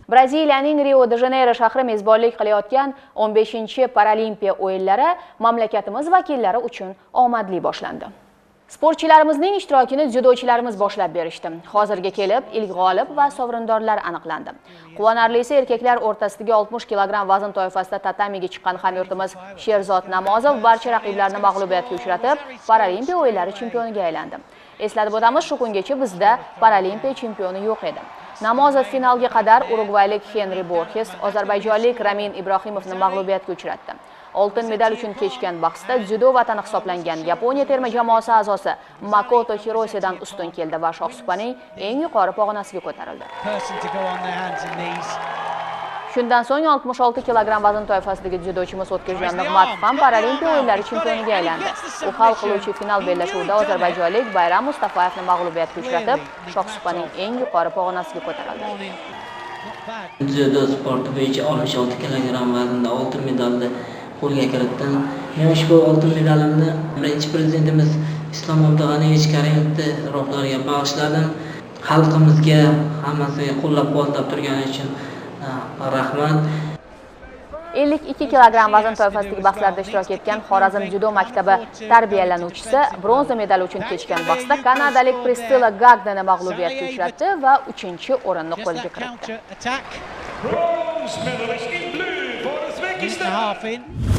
Braziliyaning Rio de Janeiro shahri mezbonlik qilayotgan 15-chi Paralimpiya o'yinlari mamlakatimiz vakillari uchun omadli boshlandi. Sportchilarimizning ishtirokini dzyudochilarimiz boshlab berishdi. Hozirga kelib ilk g'olib va sovrindorlar aniqlandi. Quvonarlisi erkaklar o'rtasidagi 60 kg vazn toifasida tatamiga chiqqan hamyurtimiz Sherzod Namozov barcha raqiblarini mag'lubiyatga uchratib, Paralimpiya o'yinlari chempioniga aylandi. Eslatib o'tamiz, shu kungacha bizda Paralimpiya chempioni yo'q edi. Namozov finalga qadar urugvaylik Henri Borges, ozarbayjonlik Ramin Ibrohimovni mag'lubiyatga uchratdi. Oltin medal uchun kechgan bahsda dzyudo vatani hisoblangan Yaponiya terma jamoasi a'zosi Makoto Hirosidan ustun keldi va shohsupaning eng yuqori pog'onasiga ko'tarildi. Shundan so'ng 66 kg vazn toifasidagi dzyudochimiz O'tkirjon Nig'matov ham Paralimpiya o'yinlari chempioniga aylandi. U hal qiluvchi final bellashuvida ozarbayjonlik Bayram Mustafayevni mag'lubiyatga uchratib, shohsupaning eng yuqori pog'onasiga ko'tarildi. Dzyudo sporti bo'yicha 66 kg vaznda oltin medalni qo'lga kiritdim. Men ushbu oltin medalimni birinchi prezidentimiz Islom Abdug'aniyevich Karimovning ruhlariga bag'ishladim. Xalqimizga, hammasiga qo'llab-quvvatlab turgani uchun rahmat. 52 kg vazn toifasidagi bahslarda ishtirok etgan Xorazm dzyudo maktabi tarbiyalanuvchisi bronza medal uchun kechgan bahsda kanadalik Priscilla Gagdeni mag'lubiyatga uchratdi va 3-o'rinni qo'lga kiritdi.